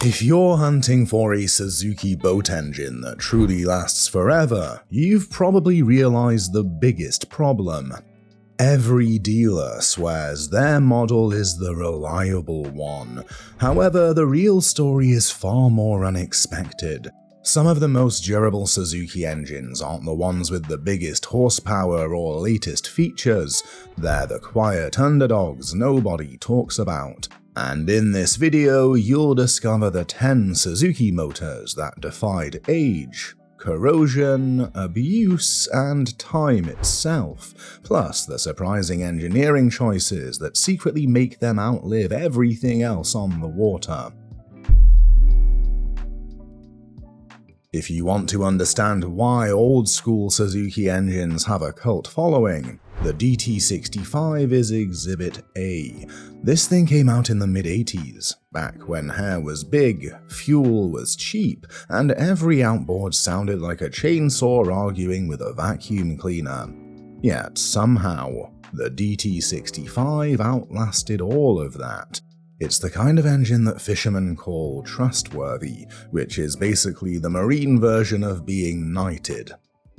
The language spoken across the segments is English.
If you're hunting for a Suzuki boat engine that truly lasts forever, you've probably realized the biggest problem. Every dealer swears their model is the reliable one. However, the real story is far more unexpected. Some of the most durable Suzuki engines aren't the ones with the biggest horsepower or latest features. They're the quiet underdogs nobody talks about. And in this video, you'll discover the 10 Suzuki motors that defied age, corrosion, abuse, and time itself, plus the surprising engineering choices that secretly make them outlive everything else on the water. If you want to understand why old-school Suzuki engines have a cult following, the DT65 is Exhibit A. This thing came out in the mid-80s, back when hair was big, fuel was cheap, and every outboard sounded like a chainsaw arguing with a vacuum cleaner. Yet somehow, the DT65 outlasted all of that. It's the kind of engine that fishermen call trustworthy, which is basically the marine version of being knighted.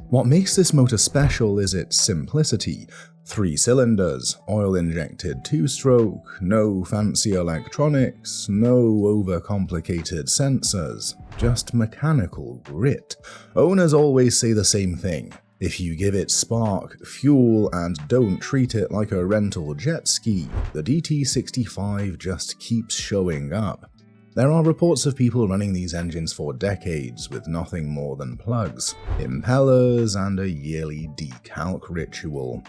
What makes this motor special is its simplicity. 3 cylinders, oil-injected 2-stroke, no fancy electronics, no overcomplicated sensors, just mechanical grit. Owners always say the same thing. If you give it spark, fuel, and don't treat it like a rental jet ski, the DT65 just keeps showing up. There are reports of people running these engines for decades with nothing more than plugs, impellers, and a yearly decalc ritual.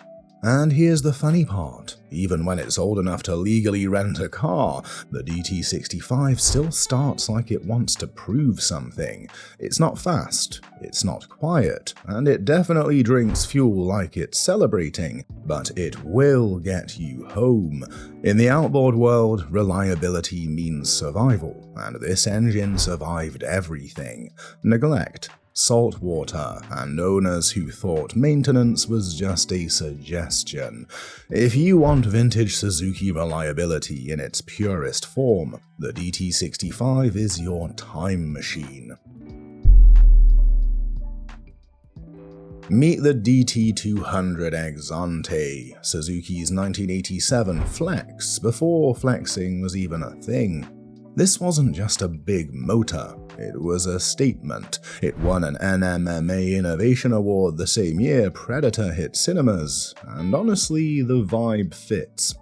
And here's the funny part, even when it's old enough to legally rent a car, the DT65 still starts like it wants to prove something. It's not fast, it's not quiet, and it definitely drinks fuel like it's celebrating, but it will get you home. In the outboard world, reliability means survival, and this engine survived everything. Neglect, salt water, and owners who thought maintenance was just a suggestion. If you want vintage Suzuki reliability in its purest form, the DT65 is your time machine. Meet the DT200 Axante, Suzuki's 1987 flex, before flexing was even a thing. This wasn't just a big motor, it was a statement. It won an NMMA Innovation Award the same year Predator hit cinemas, and honestly, the vibe fits.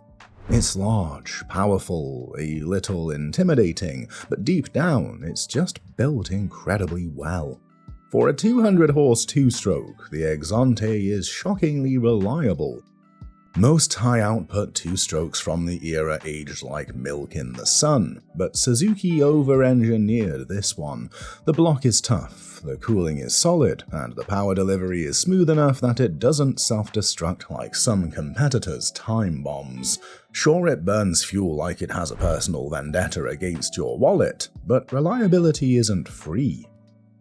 It's large, powerful, a little intimidating, but deep down, it's just built incredibly well. For a 200-horse 2-stroke, the Axante is shockingly reliable. Most high-output 2-strokes from the era aged like milk in the sun, but Suzuki over-engineered this one. The block is tough, the cooling is solid, and the power delivery is smooth enough that it doesn't self-destruct like some competitors' time bombs. Sure, it burns fuel like it has a personal vendetta against your wallet, but reliability isn't free.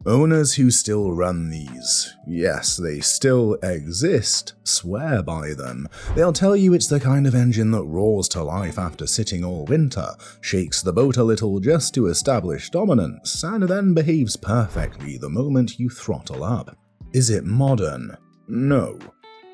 Owners who still run these, yes, they still exist, swear by them. They'll tell you it's the kind of engine that roars to life after sitting all winter, shakes the boat a little just to establish dominance, and then behaves perfectly the moment you throttle up. Is it modern? No.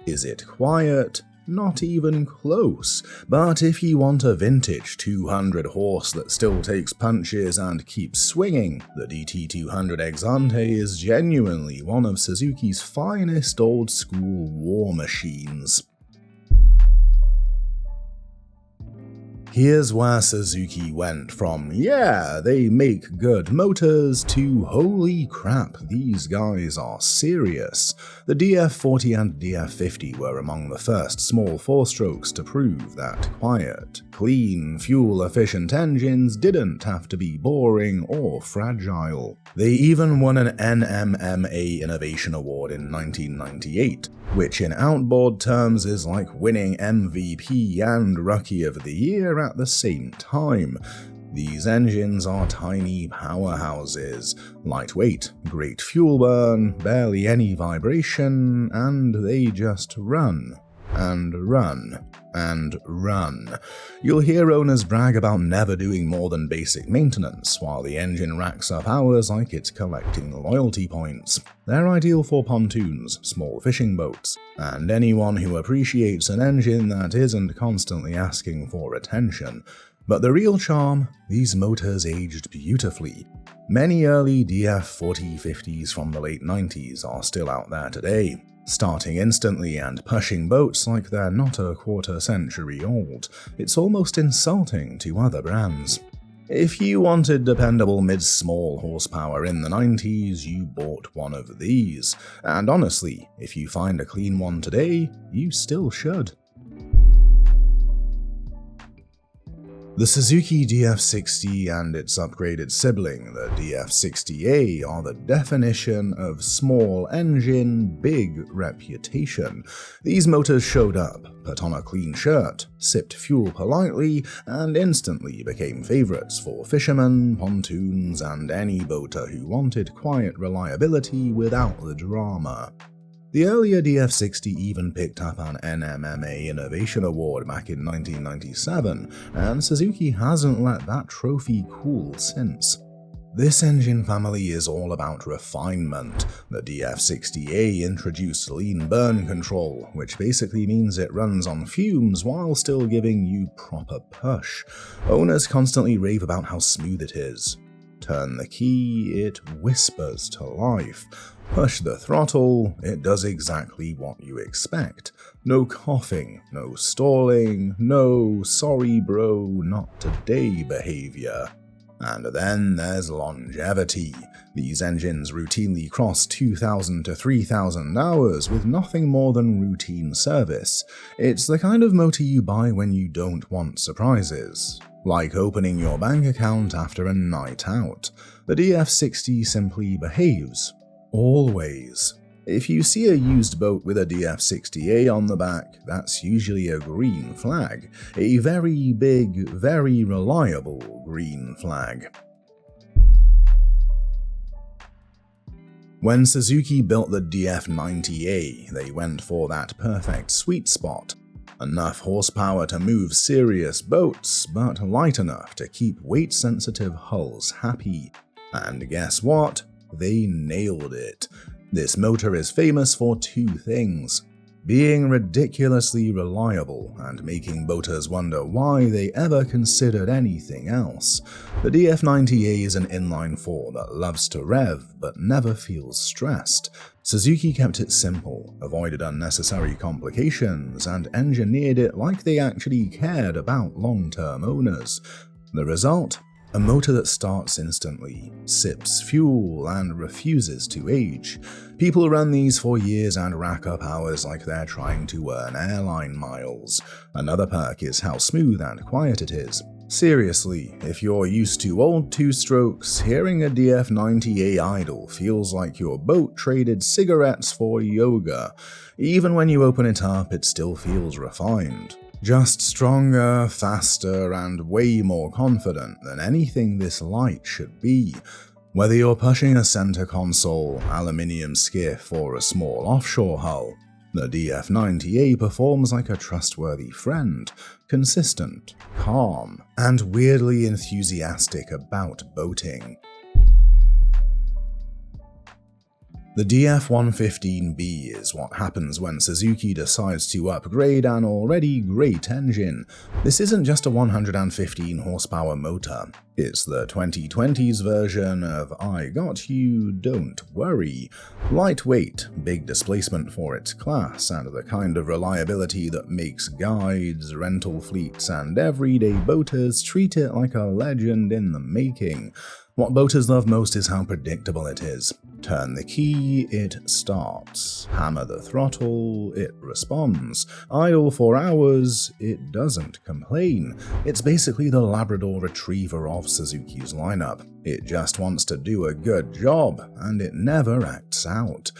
Is it quiet? Not even close. But if you want a vintage 200 horse that still takes punches and keeps swinging, the DT200 Axante is genuinely one of Suzuki's finest old-school war machines. Here's where Suzuki went from, yeah, they make good motors, to holy crap, these guys are serious. The DF40 and DF50 were among the first small 4-strokes to prove that quiet, clean, fuel-efficient engines didn't have to be boring or fragile. They even won an NMMA Innovation Award in 1998, which in outboard terms is like winning MVP and Rookie of the Year at the same time. These engines are tiny powerhouses, lightweight, great fuel burn, barely any vibration, and they just run. and run, and run. You'll hear owners brag about never doing more than basic maintenance, while the engine racks up hours like it's collecting loyalty points. They're ideal for pontoons, small fishing boats, and anyone who appreciates an engine that isn't constantly asking for attention. But the real charm, these motors aged beautifully. Many early DF250s from the late 90s are still out there today, starting instantly and pushing boats like they're not a quarter century old. It's almost insulting to other brands. If you wanted dependable mid-small horsepower in the 90s, you bought one of these. And honestly, if you find a clean one today, you still should. The Suzuki DF60 and its upgraded sibling, the DF60A, are the definition of small engine, big reputation. These motors showed up, put on a clean shirt, sipped fuel politely, and instantly became favorites for fishermen, pontoons, and any boater who wanted quiet reliability without the drama. The earlier DF60 even picked up an NMMA Innovation Award back in 1997, and Suzuki hasn't let that trophy cool since. This engine family is all about refinement. The DF60A introduced lean burn control, which basically means it runs on fumes while still giving you proper push. Owners constantly rave about how smooth it is. Turn the key, it whispers to life. Push the throttle, it does exactly what you expect. No coughing, no stalling, no sorry bro, not today behavior. And then there's longevity. These engines routinely cross 2,000 to 3,000 hours with nothing more than routine service. It's the kind of motor you buy when you don't want surprises. Like opening your bank account after a night out. The DF60 simply behaves. Always. If you see a used boat with a DF60A on the back, that's usually a green flag. A very big, very reliable green flag. When Suzuki built the DF90A, they went for that perfect sweet spot. Enough horsepower to move serious boats, but light enough to keep weight-sensitive hulls happy. And guess what? They nailed it. This motor is famous for two things: being ridiculously reliable and making boaters wonder why they ever considered anything else. The DF90A is an inline-4 that loves to rev but never feels stressed. Suzuki kept it simple, avoided unnecessary complications, and engineered it like they actually cared about long-term owners. The result? A motor that starts instantly, sips fuel, and refuses to age. People run these for years and rack up hours like they're trying to earn airline miles. Another perk is how smooth and quiet it is. Seriously, if you're used to old two-strokes, hearing a DF90A idle feels like your boat traded cigarettes for yoga. Even when you open it up, it still feels refined. Just stronger, faster, and way more confident than anything this light should be. Whether you're pushing a center console, aluminium skiff, or a small offshore hull, the DF90A performs like a trustworthy friend, consistent, calm, and weirdly enthusiastic about boating. The DF115B is what happens when Suzuki decides to upgrade an already great engine. This isn't just a 115 horsepower motor, it's the 2020s version of I got you, don't worry. Lightweight, big displacement for its class, and the kind of reliability that makes guides, rental fleets, and everyday boaters treat it like a legend in the making. What boaters love most is how predictable it is. Turn the key, it starts. Hammer the throttle, it responds. Idle for hours, it doesn't complain. It's basically the Labrador Retriever of Suzuki's lineup. It just wants to do a good job, and it never acts out.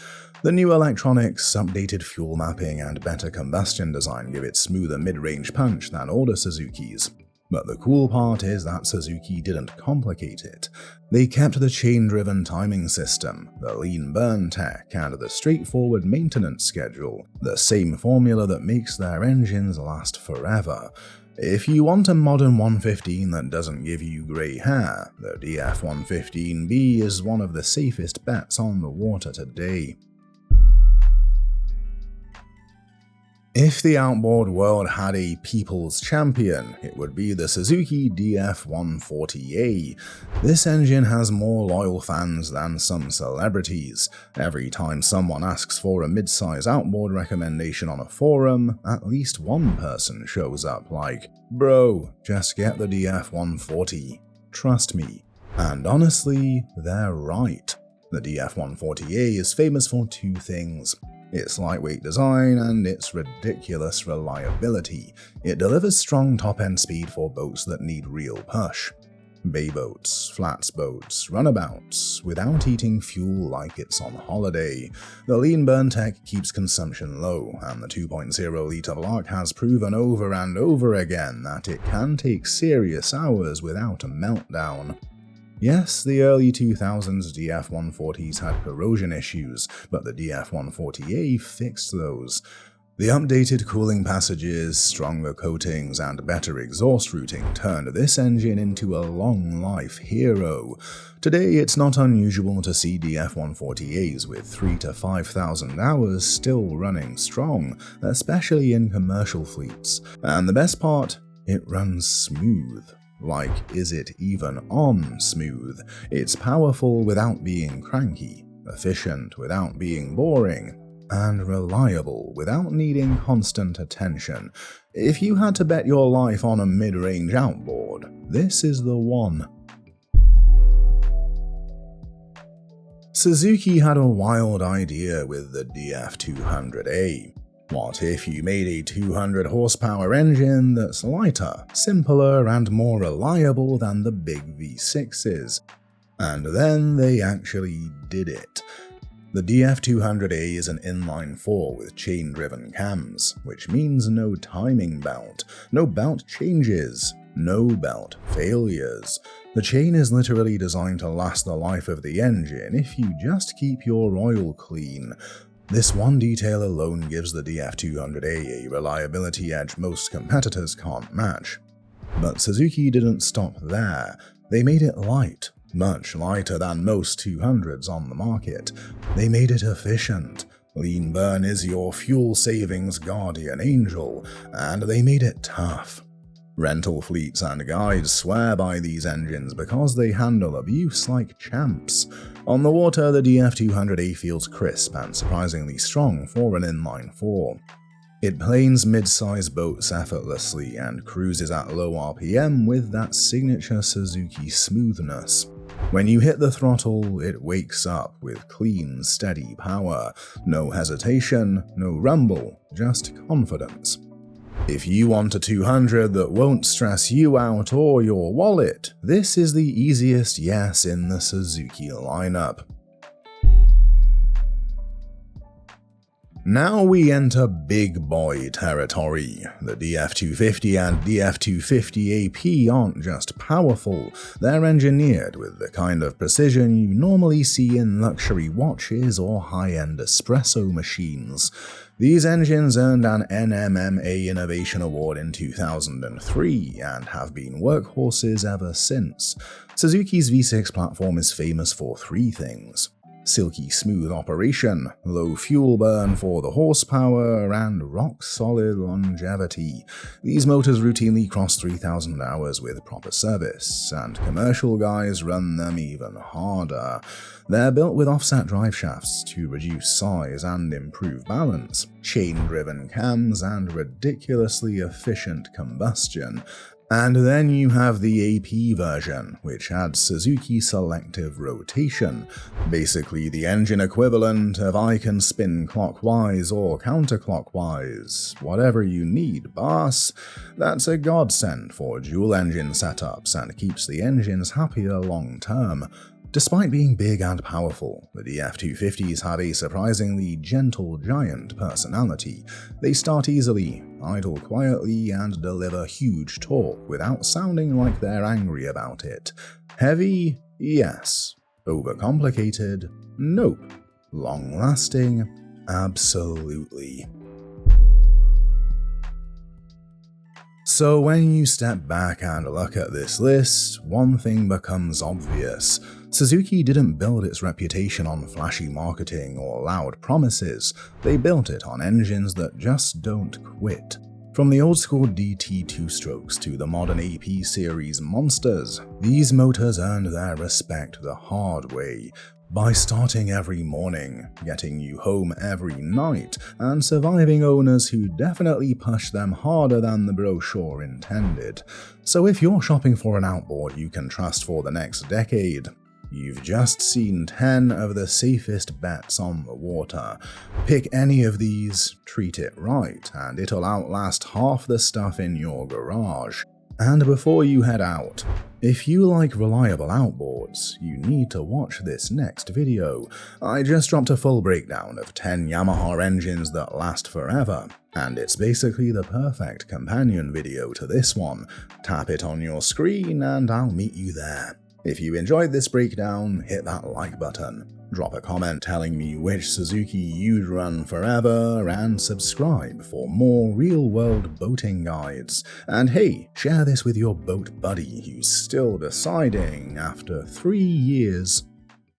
The new electronics, updated fuel mapping, and better combustion design give it smoother mid-range punch than older Suzukis. But the cool part is that Suzuki didn't complicate it. They kept the chain-driven timing system, the lean burn tech, and the straightforward maintenance schedule, the same formula that makes their engines last forever. If you want a modern 115 that doesn't give you grey hair, the DF115B is one of the safest bets on the water today. If the outboard world had a people's champion, it would be the Suzuki DF140A. This engine has more loyal fans than some celebrities. Every time someone asks for a mid-size outboard recommendation on a forum, at least one person shows up like, "Bro, just get the DF140. Trust me." And honestly, they're right. The DF140A is famous for two things: its lightweight design and its ridiculous reliability. It delivers strong top-end speed for boats that need real push. Bay boats, flats boats, runabouts, without eating fuel like it's on holiday. The lean burn tech keeps consumption low, and the 2.0-litre block has proven over and over again that it can take serious hours without a meltdown. Yes, the early 2000s DF140s had corrosion issues, but the DF140A fixed those. The updated cooling passages, stronger coatings, and better exhaust routing turned this engine into a long-life hero. Today, it's not unusual to see DF140As with 3,000 to 5,000 hours still running strong, especially in commercial fleets. And the best part? It runs smooth. Like, is it even on smooth? It's powerful without being cranky, efficient without being boring, and reliable without needing constant attention. If you had to bet your life on a mid-range outboard, this is the one. Suzuki had a wild idea with the DF200A. What if you made a 200 horsepower engine that's lighter, simpler, and more reliable than the big V6s? And then they actually did it. The DF200A is an inline-4 with chain-driven cams, which means no timing belt, no belt changes, no belt failures. The chain is literally designed to last the life of the engine if you just keep your oil clean. This one detail alone gives the DF200A a reliability edge most competitors can't match. But Suzuki didn't stop there. They made it light, much lighter than most 200s on the market. They made it efficient. Lean burn is your fuel savings guardian angel, and they made it tough. Rental fleets and guides swear by these engines because they handle abuse like champs. On the water, the DF200A feels crisp and surprisingly strong for an inline-4. It planes mid-size boats effortlessly and cruises at low RPM with that signature Suzuki smoothness. When you hit the throttle, it wakes up with clean, steady power. No hesitation, no rumble, just confidence. If you want a 200 that won't stress you out or your wallet, this is the easiest yes in the Suzuki lineup. Now we enter big boy territory. The DF250 and DF250AP aren't just powerful, they're engineered with the kind of precision you normally see in luxury watches or high-end espresso machines. These engines earned an NMMA Innovation Award in 2003 and have been workhorses ever since. Suzuki's V6 platform is famous for three things: silky smooth operation, low fuel burn for the horsepower, and rock-solid longevity. These motors routinely cross 3,000 hours with proper service, and commercial guys run them even harder. They're built with offset drive shafts to reduce size and improve balance, chain-driven cams, and ridiculously efficient combustion. And then you have the AP version, which adds Suzuki selective rotation, basically the engine equivalent of I can spin clockwise or counterclockwise, whatever you need, boss. That's a godsend for dual engine setups and keeps the engines happier long term. Despite being big and powerful, the DF250s have a surprisingly gentle giant personality. They start easily, idle quietly and deliver huge torque without sounding like they're angry about it. Heavy? Yes. Overcomplicated? Nope. Long-lasting? Absolutely. So when you step back and look at this list, one thing becomes obvious. Suzuki didn't build its reputation on flashy marketing or loud promises, they built it on engines that just don't quit. From the old-school DT two-strokes to the modern AP series monsters, these motors earned their respect the hard way, by starting every morning, getting you home every night, and surviving owners who definitely push them harder than the brochure intended. So if you're shopping for an outboard you can trust for the next decade, you've just seen 10 of the safest bets on the water. Pick any of these, treat it right, and it'll outlast half the stuff in your garage. And before you head out, if you like reliable outboards, you need to watch this next video. I just dropped a full breakdown of 10 Yamaha engines that last forever, and it's basically the perfect companion video to this one. Tap it on your screen and I'll meet you there. If you enjoyed this breakdown, hit that like button, drop a comment telling me which Suzuki you'd run forever, and subscribe for more real-world boating guides. And hey, share this with your boat buddy who's still deciding after 3 years.